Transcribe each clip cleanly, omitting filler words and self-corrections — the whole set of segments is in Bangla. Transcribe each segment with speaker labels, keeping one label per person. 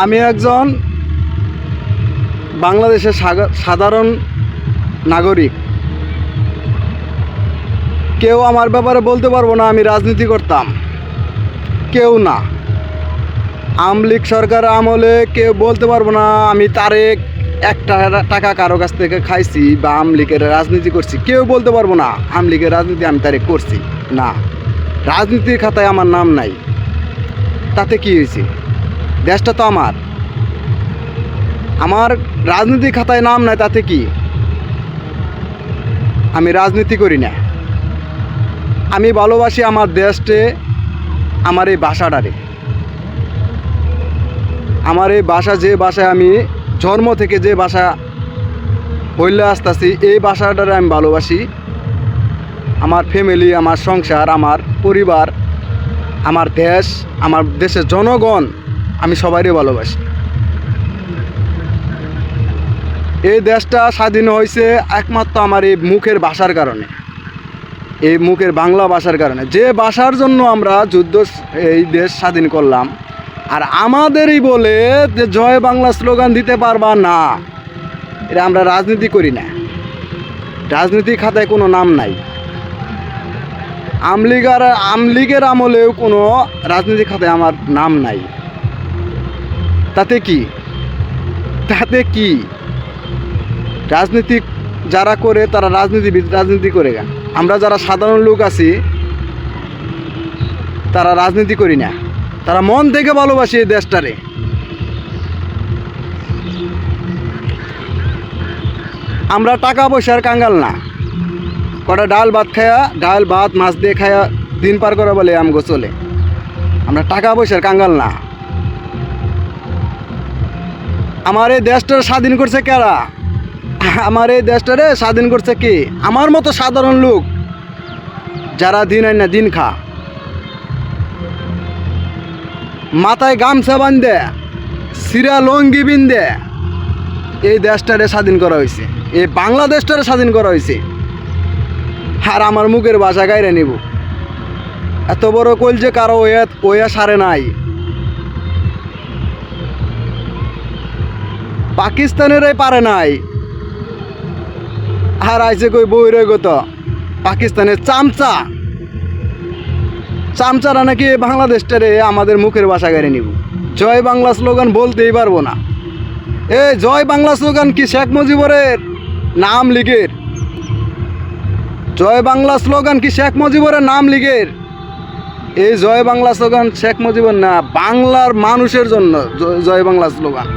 Speaker 1: আমি একজন বাংলাদেশের সাধারণ নাগরিক। কেউ আমার ব্যাপারে বলতে পারবো না আমি রাজনীতি করতাম, কেউ না। আওয়ামী লীগ সরকার আমলে কেউ বলতে পারবো না আমি তারেক একটা টাকা কারো কাছ থেকে খাইছি বা আওয়ামী লীগের রাজনীতি করছি, কেউ বলতে পারবো না আওয়ামী লীগের রাজনীতি আমি তারেক করছি। না, রাজনীতির খাতায় আমার নাম নাই, তাতে কি হয়েছে? দেশটা তো আমার রাজনীতির খাতায় নাম নাই, তাতে কি? আমি রাজনীতি করি না। আমি ভালোবাসি আমার দেশকে, আমার এই ভাষাটারে। আমার এই ভাষা, যে ভাষায় আমি জন্ম থেকে যে ভাষা হইলে আসতেছি, এই ভাষাটারে আমি ভালোবাসি। আমার ফ্যামিলি, আমার সংসার, আমার পরিবার, আমার দেশ, আমার দেশের জনগণ, আমি সবাইকে ভালোবাসি। এই দেশটা স্বাধীন হয়েছে একমাত্র আমার এই মুখের ভাষার কারণে, এই মুখের বাংলা ভাষার কারণে। যে ভাষার জন্য আমরা যুদ্ধ এই দেশ স্বাধীন করলাম, আর আমাদেরই বলে যে জয় বাংলা স্লোগান দিতে পারবা না। এটা আমরা রাজনীতি করি না, রাজনীতি খাতায় কোনো নাম নাই। আওয়ামী লীগের আমলেও কোনো রাজনীতি খাতায় আমার নাম নাই। তাতে কি? তাতে কি? রাজনীতি যারা করে তারা রাজনীতি করে গা। আমরা যারা সাধারণ লোক আছি তারা রাজনীতি করি না, তারা মন থেকে ভালোবাসি এই দেশটারে। আমরা টাকা পয়সার কাঙ্গাল না, কটা ডাল ভাত মাছ দিয়ে খায়া দিন পার করা বলে আমগো চলে। আমরা টাকা পয়সার কাঙ্গাল না। আমার এই দেশটার স্বাধীন করছে কারা? আমার এই দেশটারে স্বাধীন করছে কে? আমার মতো সাধারণ লোক যারা দিন আইন না দিন খা, মাথায় গামছা বান্ধে, সিরা লঙ্গি বিন্দে এই দেশটারে স্বাধীন করা হয়েছে, এই বাংলাদেশটারে স্বাধীন করা হয়েছে। আর আমার মুখের ভাষা গাইরে নিব, এত বড় কলজে কারো ওয়া সারে নাই। পাকিস্তানেরাই পারে নাই, আর আইসে কই বহিরাগত পাকিস্তানের চামচারা নাকি বাংলাদেশটারে আমাদের মুখের ভাষা গাড়ি নিব। জয় বাংলা স্লোগান বলতেই পারবো না। এই জয় বাংলা স্লোগান কি শেখ মুজিবরের নাম লীগের? জয় বাংলা স্লোগান কি শেখ মুজিবরের নাম লীগের? এই জয় বাংলা স্লোগান শেখ মুজিবর না, বাংলার মানুষের জন্য জয় বাংলা স্লোগান।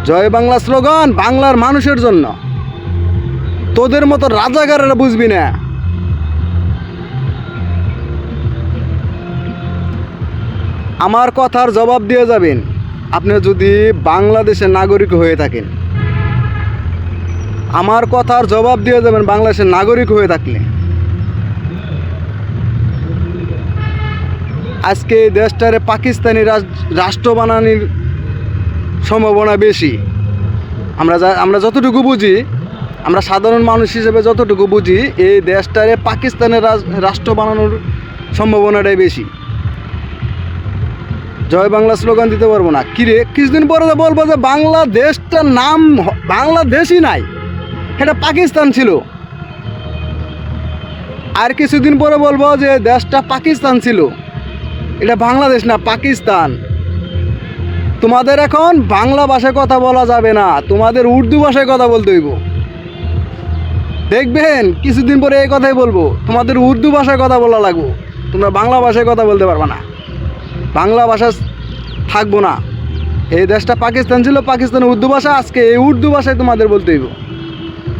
Speaker 1: জয় বাংলা স্লোগান বাংলার মানুষের জন্য। তোদের মতো রাজাকারেরা বুঝবি না। আমার কথার জবাব দিয়ে যাবেন আপনি যদি বাংলাদেশের নাগরিক হয়ে থাকেন। আমার কথার জবাব দিয়ে যাবেন বাংলাদেশের নাগরিক হয়ে থাকলে। আজকে এই দেশটারে পাকিস্তানি রাষ্ট্র বানানোর সম্ভাবনা বেশি। আমরা যতটুকু বুঝি, আমরা সাধারণ মানুষ হিসেবে যতটুকু বুঝি, এই দেশটারে পাকিস্তানের রাষ্ট্র বানানোর সম্ভাবনাটাই বেশি। জয় বাংলা স্লোগান দিতে পারবো না। কিরে, কিছুদিন পরে বলবো যে বাংলাদেশটার নাম বাংলাদেশই নাই, এটা পাকিস্তান ছিল। আর কিছুদিন পরে বলবো যে দেশটা পাকিস্তান ছিল, এটা বাংলাদেশ না, পাকিস্তান। তোমাদের এখন বাংলা ভাষায় কথা বলা যাবে না, তোমাদের উর্দু ভাষায় কথা বলতে হইব। দেখবেন কিছুদিন পরে এই কথাই বলবো, তোমাদের উর্দু ভাষায় কথা বলা লাগবো, তোমরা বাংলা ভাষায় কথা বলতে পারবে না। বাংলা ভাষা থাকবো না। এই দেশটা পাকিস্তান ছিল, পাকিস্তানের উর্দু ভাষা, আজকে এই উর্দু ভাষায় তোমাদের বলতে হইব।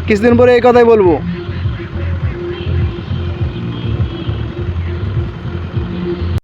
Speaker 1: কিছুদিন পরে এই কথাই বলবো।